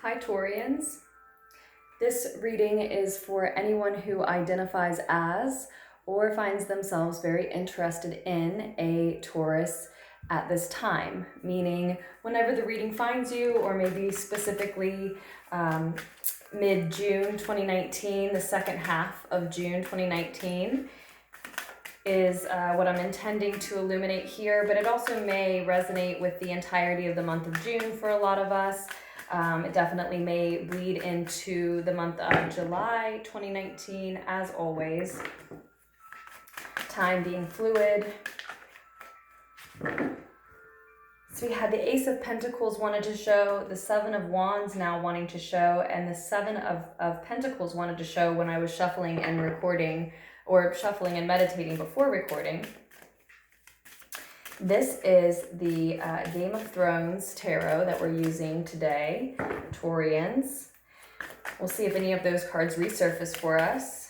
Hi Taurians. This reading is for anyone who identifies as or finds themselves very interested in a Taurus at this time, meaning whenever the reading finds you, or maybe specifically mid-June 2019, the second half of June 2019 is what I'm intending to illuminate here, but it also may resonate with the entirety of the month of June for a lot of us. It definitely may bleed into the month of July 2019, as always. Time being fluid. So we had the Ace of Pentacles wanted to show, the Seven of Wands now wanting to show, and the Seven of Pentacles wanted to show when I was shuffling and recording, or shuffling and meditating before recording. This is the Game of Thrones tarot that we're using today, Taurians. We'll see if any of those cards resurface for us.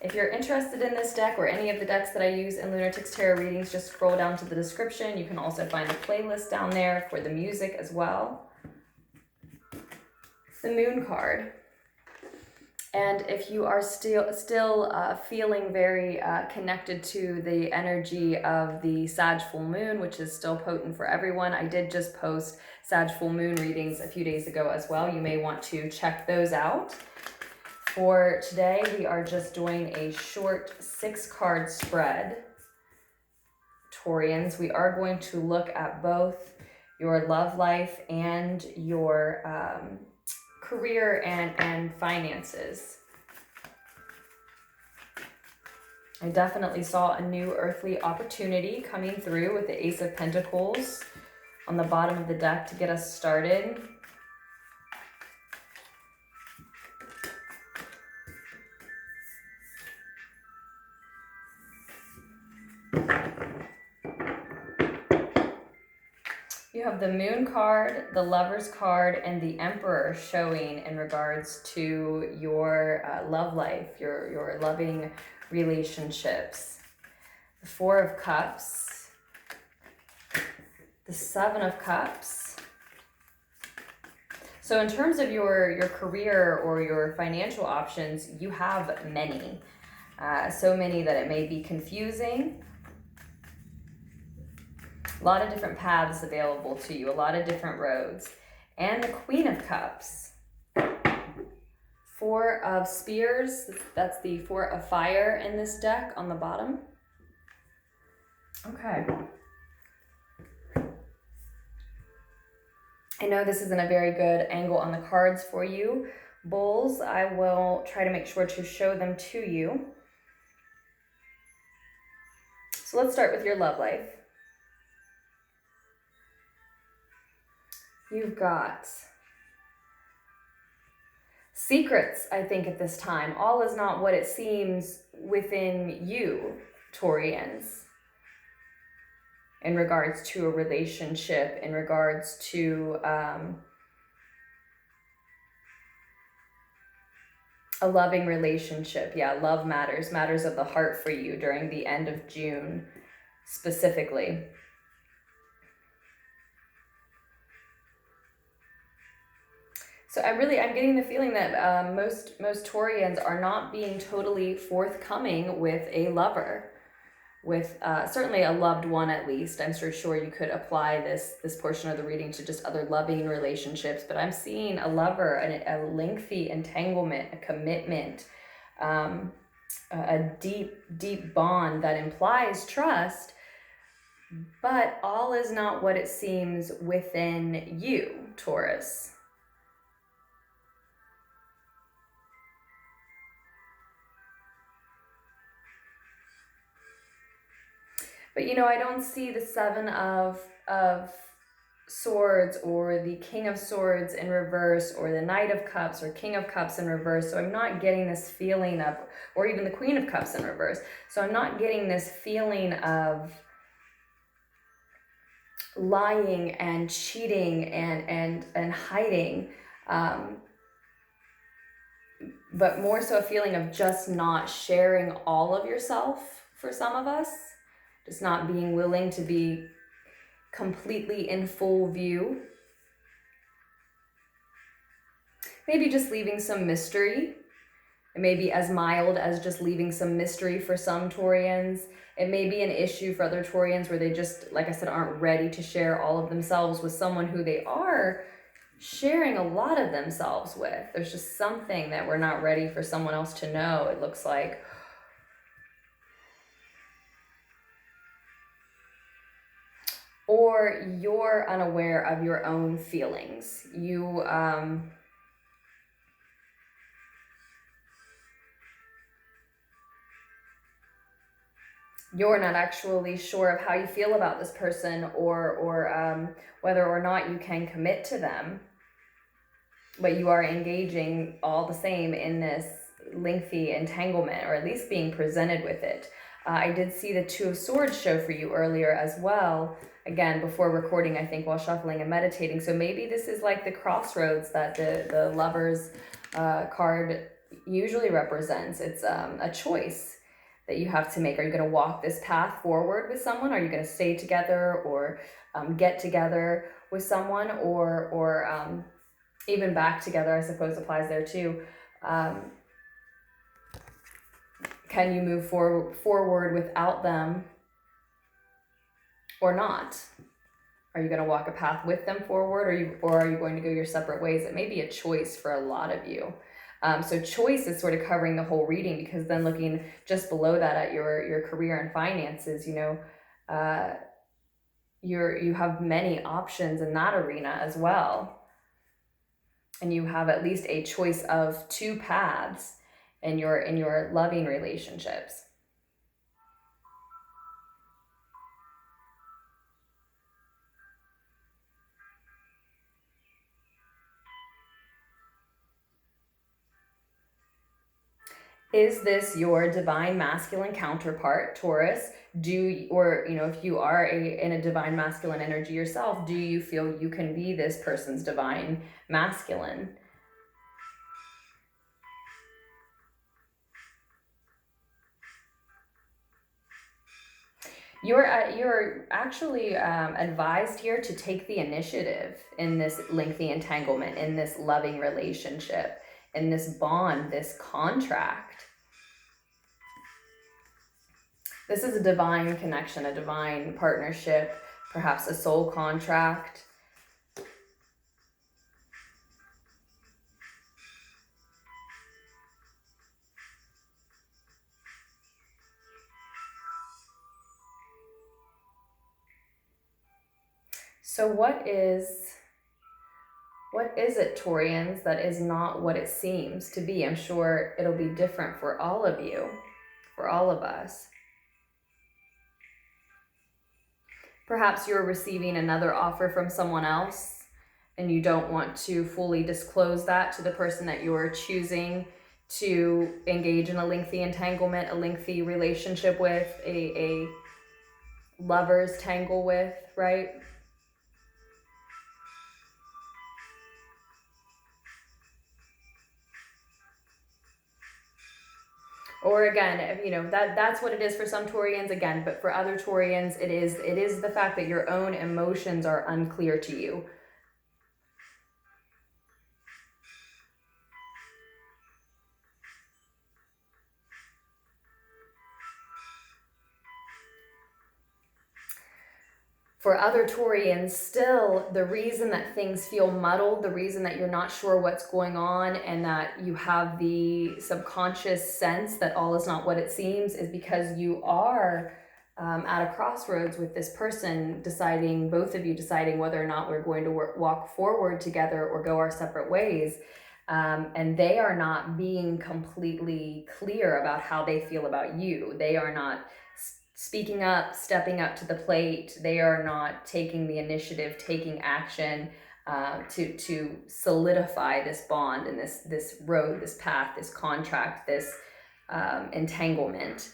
If you're interested in this deck or any of the decks that I use in LunarTicksTarot readings, just scroll down to the description. You can also find a playlist down there for the music as well. The Moon card. And if you are still feeling very connected to the energy of the Sag full moon, which is still potent for everyone, I did just post Sag full moon readings a few days ago as well. You may want to check those out. For today, we are just doing a short 6-card spread. Taurians, we are going to look at both your love life and your career and finances. I definitely saw a new earthly opportunity coming through with the Ace of Pentacles on the bottom of the deck to get us started. You have the Moon card, the Lover's card, and the Emperor showing in regards to your love life, your loving relationships. The Four of Cups, the Seven of Cups. So in terms of your career or your financial options, you have many. So many that it may be confusing. A lot of different paths available to you, a lot of different roads. And the Queen of Cups. Four of Spears, that's the Four of Fire in this deck on the bottom. Okay. I know this isn't a very good angle on the cards for you. Bulls, I will try to make sure to show them to you. So let's start with your love life. You've got secrets, I think, at this time. All is not what it seems within you, Taurians, in regards to a relationship, in regards to a loving relationship. Yeah, love matters of the heart for you during the end of June specifically. So I'm getting the feeling that most Taurians are not being totally forthcoming with a lover, with certainly a loved one at least. I'm sure you could apply this portion of the reading to just other loving relationships, but I'm seeing a lover, a lengthy entanglement, a commitment, a deep bond that implies trust, but all is not what it seems within you, Taurus. But I don't see the Seven of Swords or the King of Swords in reverse, or the Knight of Cups or King of Cups in reverse. So I'm not getting this feeling of, or even the Queen of Cups in reverse. So I'm not getting this feeling of lying and cheating and hiding, but more so a feeling of just not sharing all of yourself for some of us. Just not being willing to be completely in full view. maybe just leaving some mystery. It may be as mild as just leaving some mystery for some Taurians. It may be an issue for other Taurians where they just, like I said, aren't ready to share all of themselves with someone who they are sharing a lot of themselves with. There's just something that we're not ready for someone else to know, it looks like. Or you're unaware of your own feelings. You're not actually sure of how you feel about this person, or whether or not you can commit to them, but you are engaging all the same in this lengthy entanglement, or at least being presented with it. I did see the Two of Swords show for you earlier as well, again, before recording, I think, while shuffling and meditating. So maybe this is like the crossroads that the Lovers card usually represents. It's a choice that you have to make. Are you going to walk this path forward with someone? Are you going to stay together, or get together with someone, or even back together, I suppose, applies there too. Can you move forward without them or not? Are you going to walk a path with them forward, or are you going to go your separate ways? It may be a choice for a lot of you. So choice is sort of covering the whole reading, because then looking just below that at your career and finances, you have many options in that arena as well. And you have at least a choice of two paths in your loving relationships. Is this your divine masculine counterpart, Taurus? If you are in a divine masculine energy yourself, do you feel you can be this person's divine masculine? You're actually advised here to take the initiative in this lengthy entanglement, in this loving relationship, in this bond, this contract. This is a divine connection, a divine partnership, perhaps a soul contract. So what is it, Taurians, that is not what it seems to be? I'm sure it'll be different for all of you, for all of us. Perhaps you're receiving another offer from someone else, and you don't want to fully disclose that to the person that you're choosing to engage in a lengthy entanglement, a lengthy relationship with, a lover's tangle with, right? Or again, that's what it is for some Taurians, again, but for other Taurians, it is the fact that your own emotions are unclear to you. For other Taurians, still, the reason that things feel muddled, the reason that you're not sure what's going on, and that you have the subconscious sense that all is not what it seems, is because you are at a crossroads with this person, both of you deciding whether or not we're going to walk forward together or go our separate ways. And they are not being completely clear about how they feel about you. They are not speaking up, stepping up to the plate. They are not taking the initiative, taking action to solidify this bond and this road, this path, this contract, this entanglement,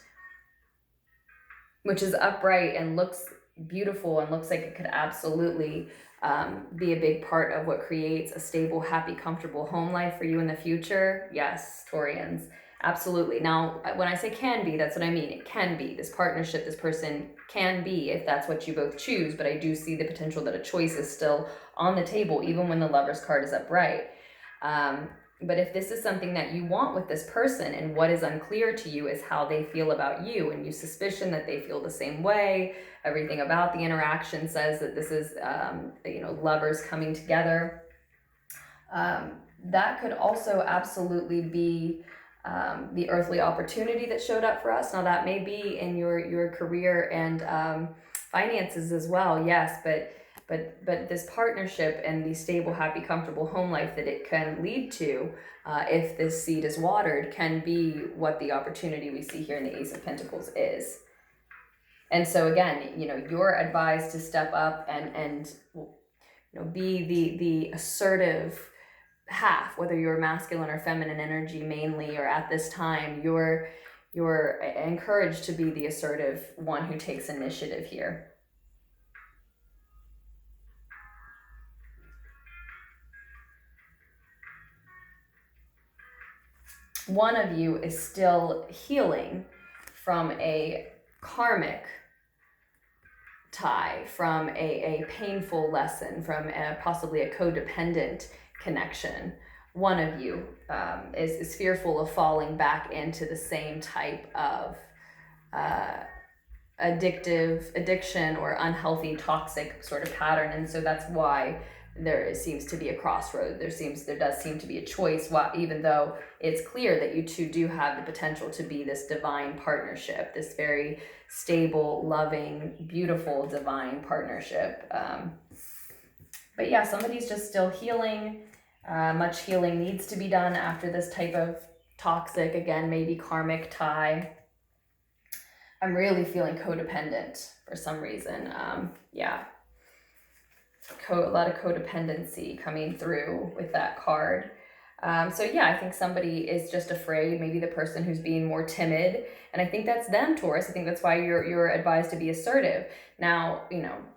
which is upright and looks beautiful and looks like it could absolutely be a big part of what creates a stable, happy, comfortable home life for you in the future. Yes, Taurians. Absolutely. Now, when I say can be, that's what I mean. It can be. This partnership, this person can be, if that's what you both choose. But I do see the potential that a choice is still on the table, even when the Lover's card is upright. But if this is something that you want with this person, and what is unclear to you is how they feel about you, and you suspicion that they feel the same way, everything about the interaction says that this is, lovers coming together. That could also absolutely be the earthly opportunity that showed up for us. Now that may be in your career and finances as well, yes, but this partnership and the stable, happy, comfortable home life that it can lead to, if this seed is watered, can be what the opportunity we see here in the Ace of Pentacles is. And so again, you're advised to step up and be the assertive half, whether you're masculine or feminine energy mainly, or at this time, you're encouraged to be the assertive one who takes initiative here. One of you is still healing from a karmic tie, from a painful lesson, from possibly a codependent connection. One of you is fearful of falling back into the same type of addiction or unhealthy, toxic sort of pattern. And so that's why there seems to be a crossroad. There does seem to be a choice, even though it's clear that you two do have the potential to be this divine partnership, this very stable, loving, beautiful, divine partnership. But yeah, somebody's just still healing. Much healing needs to be done after this type of toxic, again, maybe karmic tie. I'm really feeling codependent for some reason. A lot of codependency coming through with that card. So yeah, I think somebody is just afraid, maybe the person who's being more timid. And I think that's them, Taurus. I think that's why you're advised to be assertive. Now,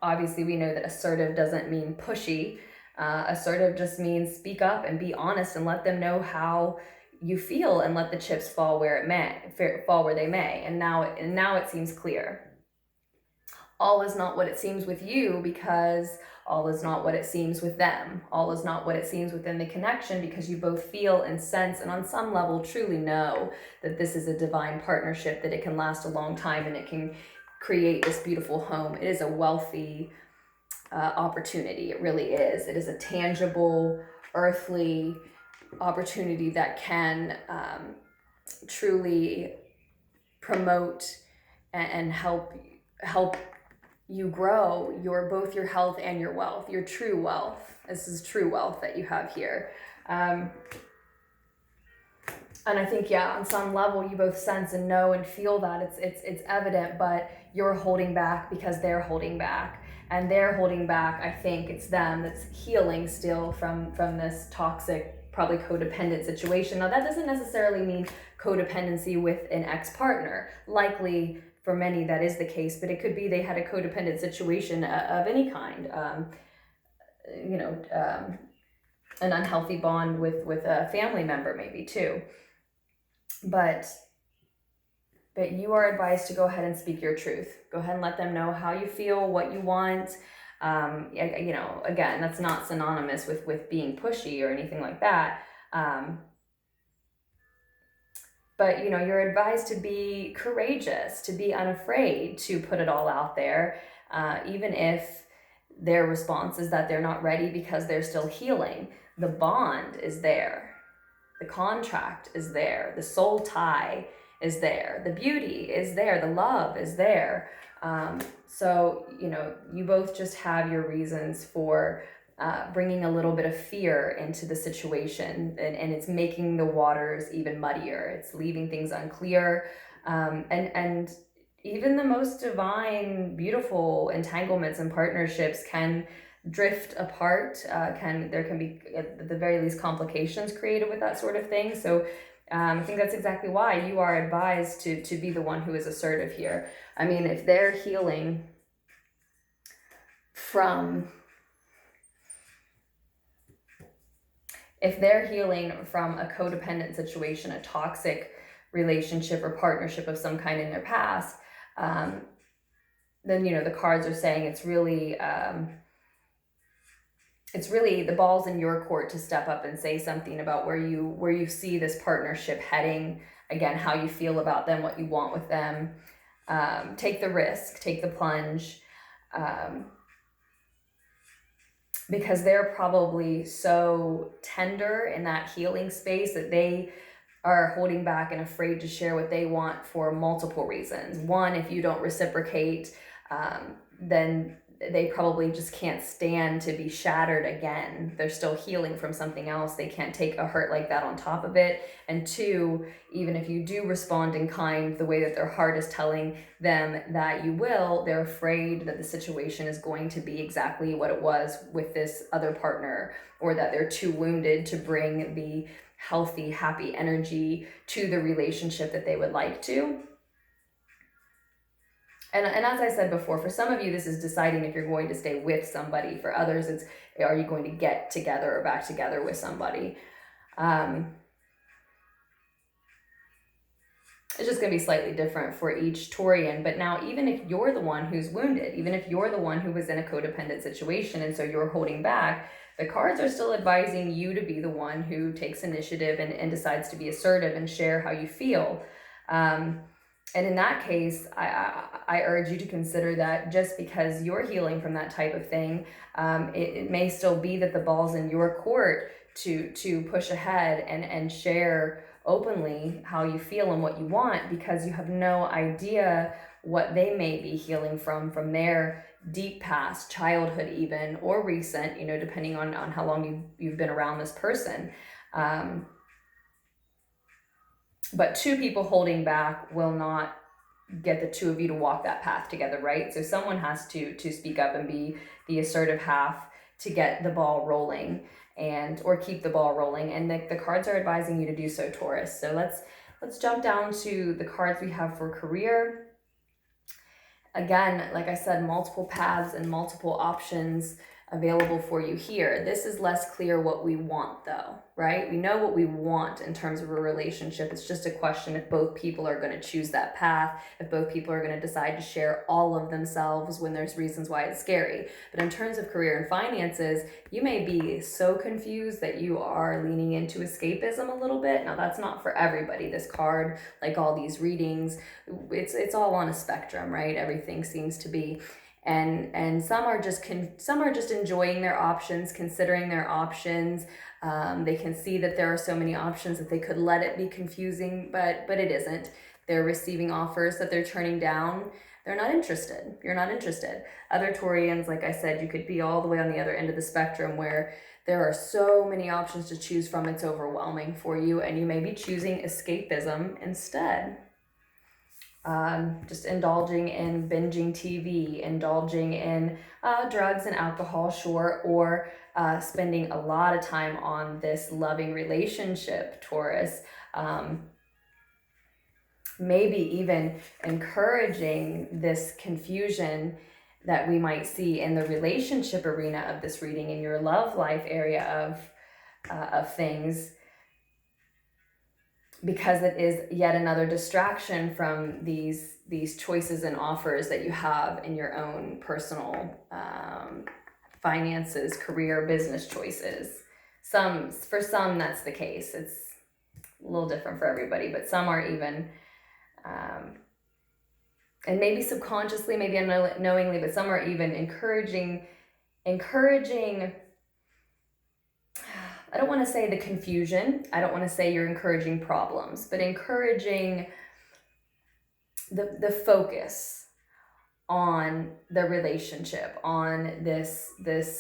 obviously we know that assertive doesn't mean pushy. Assertive just means speak up and be honest and let them know how you feel, and let the chips fall where they may. And now it seems clear. All is not what it seems with you, because all is not what it seems with them. All is not what it seems within the connection, because you both feel and sense and on some level truly know that this is a divine partnership, that it can last a long time and it can create this beautiful home. It is a wealthy opportunity. It really is. It is a tangible, earthly opportunity that can truly promote and help you grow both your health and your wealth, your true wealth. This is true wealth that you have here. And I think, on some level you both sense and know and feel that it's evident, but you're holding back because they're holding back. And they're holding back, I think it's them that's healing still from this toxic, probably codependent situation. Now that doesn't necessarily mean codependency with an ex-partner. Likely for many that is the case, but it could be they had a codependent situation of any kind. An unhealthy bond with a family member maybe too. But you are advised to go ahead and speak your truth. Go ahead and let them know how you feel, what you want. Again, that's not synonymous with being pushy or anything like that. But you're advised to be courageous, to be unafraid to put it all out there, even if their response is that they're not ready because they're still healing. The bond is there. The contract is there. The soul tie is there. The beauty is there. The love is there. So you both just have your reasons for bringing a little bit of fear into the situation, and it's making the waters even muddier. It's leaving things unclear. And even the most divine, beautiful entanglements and partnerships can drift apart. There can be, at the very least, complications created with that sort of thing. So I think that's exactly why you are advised to be the one who is assertive here. I mean, if they're healing from a codependent situation, a toxic relationship or partnership of some kind in their past, then the cards are saying it's really it's really the ball's in your court to step up and say something about where you see this partnership heading. Again, how you feel about them, what you want with them. Take the risk, take the plunge, because they're probably so tender in that healing space that they are holding back and afraid to share what they want for multiple reasons. One, if you don't reciprocate, then they probably just can't stand to be shattered again. They're still healing from something else. They can't take a hurt like that on top of it. And two, even if you do respond in kind, the way that their heart is telling them that you will, they're afraid that the situation is going to be exactly what it was with this other partner, or that they're too wounded to bring the healthy, happy energy to the relationship that they would like to. And as I said before, for some of you, this is deciding if you're going to stay with somebody. For others, it's, are you going to get together or back together with somebody? It's just going to be slightly different for each Taurian. But now, even if you're the one who's wounded, even if you're the one who was in a codependent situation and so you're holding back, the cards are still advising you to be the one who takes initiative and decides to be assertive and share how you feel. And in that case, I urge you to consider that just because you're healing from that type of thing, it may still be that the ball's in your court to push ahead and share openly how you feel and what you want, because you have no idea what they may be healing from their deep past, childhood even, or recent, you know, depending on how long you've been around this person. But two people holding back will not get the two of you to walk that path together, right? So someone has to speak up and be the assertive half to get the ball rolling, or keep the ball rolling. And the cards are advising you to do so, Taurus. So let's jump down to the cards we have for career. Again, like I said, multiple paths and multiple options available for you here. This is less clear what we want though, right? We know what we want in terms of a relationship. It's just a question if both people are going to choose that path, if both people are going to decide to share all of themselves when there's reasons why it's scary. But in terms of career and finances, you may be so confused that you are leaning into escapism a little bit. Now that's not for everybody. This card, like all these readings, it's all on a spectrum, right? Everything seems to be. And some are just enjoying their options, considering their options. They can see that there are so many options that they could let it be confusing, but it isn't. They're receiving offers that they're turning down. They're not interested. You're not interested. Other Taurians, like I said, you could be all the way on the other end of the spectrum where there are so many options to choose from. It's overwhelming for you, and you may be choosing escapism instead. Just indulging in binging TV, indulging in drugs and alcohol, sure, or spending a lot of time on this loving relationship, Taurus. Maybe even encouraging this confusion that we might see in the relationship arena of this reading, in your love life area of things, because it is yet another distraction from these choices and offers that you have in your own personal finances, career, business choices. For some, that's the case. It's a little different for everybody, but some are even, and maybe subconsciously, maybe unknowingly, but some are even encouraging, I don't want to say the confusion. I don't want to say you're encouraging problems, but encouraging the focus on the relationship, on this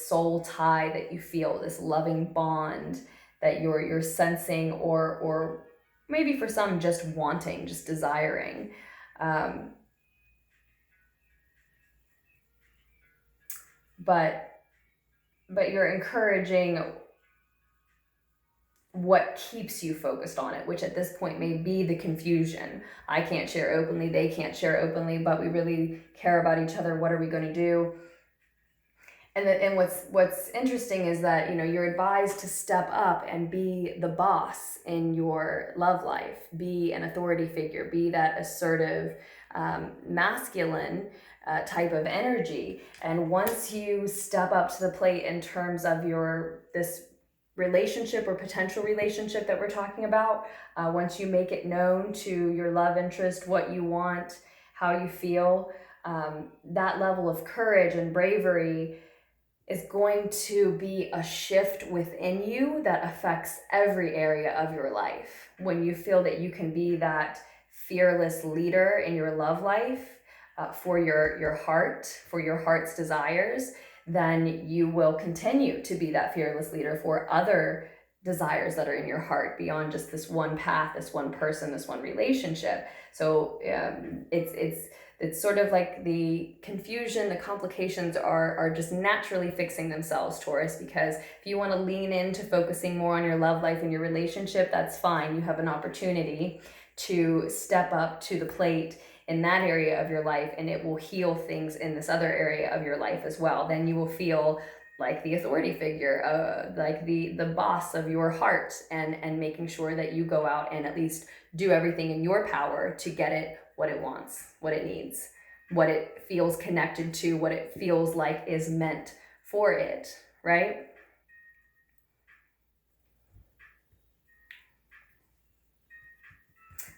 soul tie that you feel, this loving bond that you're sensing, or maybe for some just wanting, just desiring. But you're encouraging what keeps you focused on it, which at this point may be the confusion. I can't share openly, they can't share openly, but we really care about each other. What are we going to do? And what's interesting is that, you know, you're advised to step up and be the boss in your love life, be an authority figure, be that assertive masculine type of energy. And once you step up to the plate in terms of this relationship or potential relationship that we're talking about, once you make it known to your love interest what you want, how you feel, that level of courage and bravery is going to be a shift within you that affects every area of your life. When you feel that you can be that fearless leader in your love life, for your heart, for your heart's desires, then you will continue to be that fearless leader for other desires that are in your heart beyond just this one path, this one person, this one relationship. So it's sort of like the confusion, the complications are just naturally fixing themselves, Taurus, because if you want to lean into focusing more on your love life and your relationship, that's fine. You have an opportunity to step up to the plate in that area of your life, and it will heal things in this other area of your life as well. Then you will feel like the authority figure, like the boss of your heart, and making sure that you go out and at least do everything in your power to get it what it wants, what it needs, what it feels connected to, what it feels like is meant for it, right?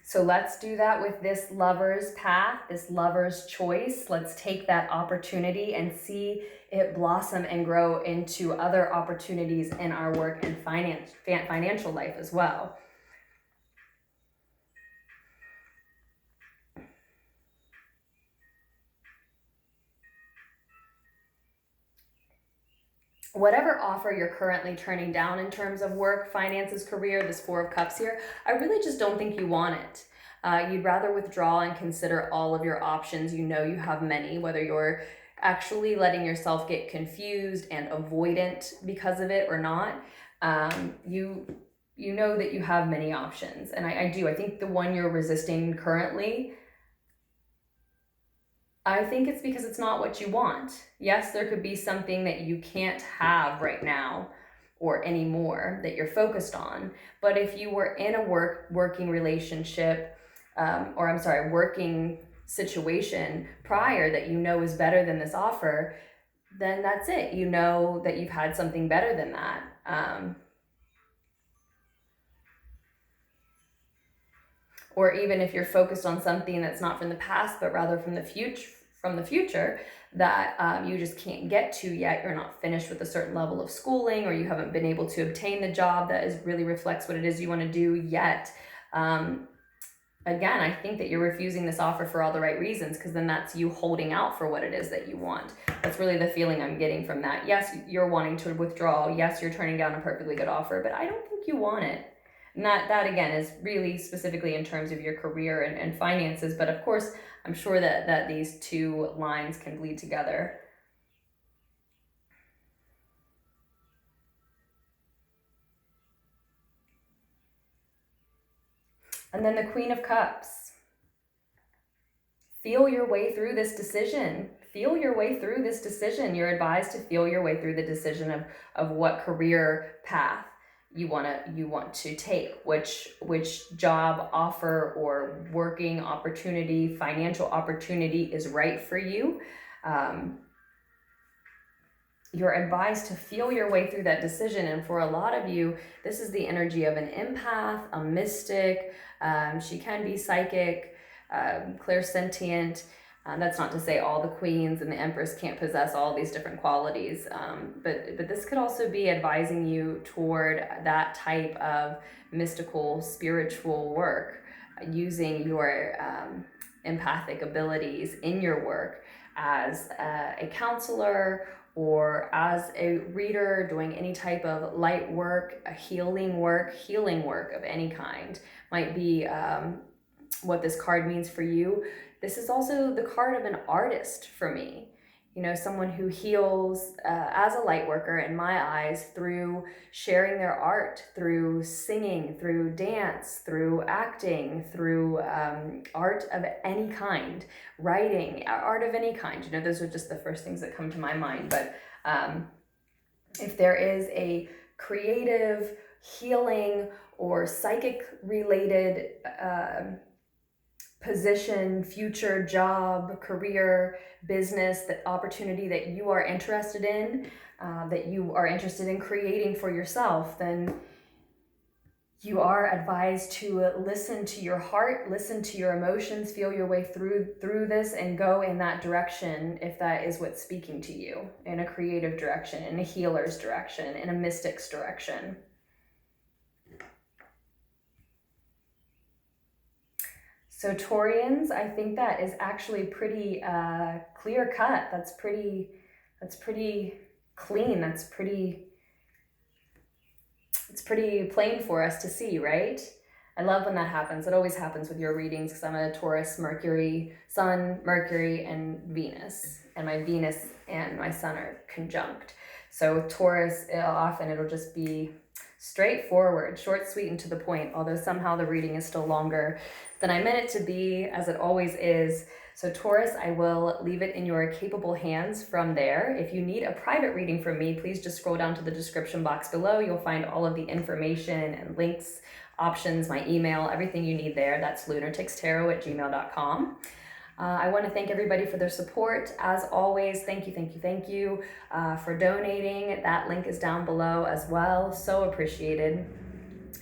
So let's do that with this lover's path, this lover's choice. Let's take that opportunity and see it blossom and grow into other opportunities in our work and financial life as well. Whatever offer you're currently turning down in terms of work, finances, career, this Four of Cups here, I really just don't think you want it. You'd rather withdraw and consider all of your options. You know you have many, whether you're actually letting yourself get confused and avoidant because of it or not. You know that you have many options. And I do. I think the one you're resisting currently, I think it's because it's not what you want. Yes, there could be something that you can't have right now or anymore that you're focused on. But if you were in a working relationship, working situation prior that you know is better than this offer, then that's it. You know that you've had something better than that. Or even if you're focused on something that's not from the past, but rather from the future, that you just can't get to yet. You're not finished with a certain level of schooling, or you haven't been able to obtain the job that really reflects what it is you want to do yet. Again, I think that you're refusing this offer for all the right reasons, because then that's you holding out for what it is that you want. That's really the feeling I'm getting from that. Yes, you're wanting to withdraw. Yes, you're turning down a perfectly good offer, but I don't think you want it. And that again is really specifically in terms of your career and finances, but of course, I'm sure that these two lines can bleed together. And then the Queen of Cups. Feel your way through this decision. Feel your way through this decision. You're advised to feel your way through the decision of what career path you want to take, which job offer or working opportunity, financial opportunity is right for you. You're advised to feel your way through that decision. And for a lot of you, this is the energy of an empath, a mystic. She can be psychic, clairsentient. That's not to say all the queens and the empress can't possess all these different qualities, but this could also be advising you toward that type of mystical, spiritual work, using your empathic abilities in your work as a counselor or as a reader, doing any type of light work, healing work of any kind might be what this card means for you. This is also the card of an artist for me. You know, someone who heals as a light worker in my eyes through sharing their art, through singing, through dance, through acting, through art of any kind, writing, art of any kind. You know, those are just the first things that come to my mind. But if there is a creative, healing, or psychic related position, future, job, career, business, the opportunity that you are interested in, that you are interested in creating for yourself, then you are advised to listen to your heart, listen to your emotions, feel your way through this, and go in that direction if that is what's speaking to you, in a creative direction, in a healer's direction, in a mystic's direction. So Taurians, I think that is actually pretty clear cut. That's pretty clean. It's pretty plain for us to see, right? I love when that happens. It always happens with your readings because I'm a Taurus, Mercury, Sun, Mercury, and Venus. And my Venus and my Sun are conjunct. So Taurus, it'll just be straightforward, short, sweet, and to the point, although somehow the reading is still longer than I meant it to be, as it always is. So Taurus, I will leave it in your capable hands from there. If you need a private reading from me, please just scroll down to the description box below. You'll find all of the information and links, options, my email, everything you need there. That's LunarTicksTarot@gmail.com. I want to thank everybody for their support. As always, thank you for donating. That link is down below as well. So appreciated.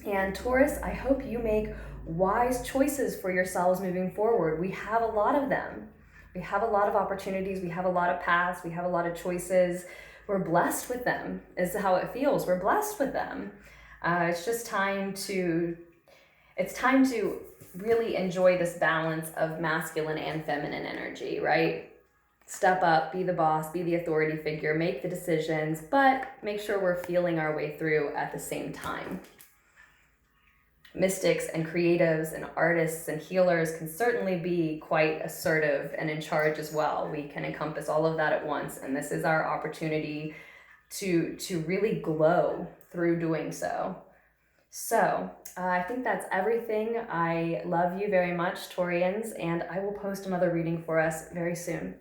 And Taurus, I hope you make wise choices for yourselves moving forward. We have a lot of them. We have a lot of opportunities. We have a lot of paths. We have a lot of choices. We're blessed with them, is how it feels. We're blessed with them. It's time to really enjoy this balance of masculine and feminine energy, right? Step up, be the boss, be the authority figure, make the decisions, but make sure we're feeling our way through at the same time. Mystics and creatives and artists and healers can certainly be quite assertive and in charge as well. We can encompass all of that at once, and this is our opportunity to really glow through doing so. So I think that's everything. I love you very much, Taurians, and I will post another reading for us very soon.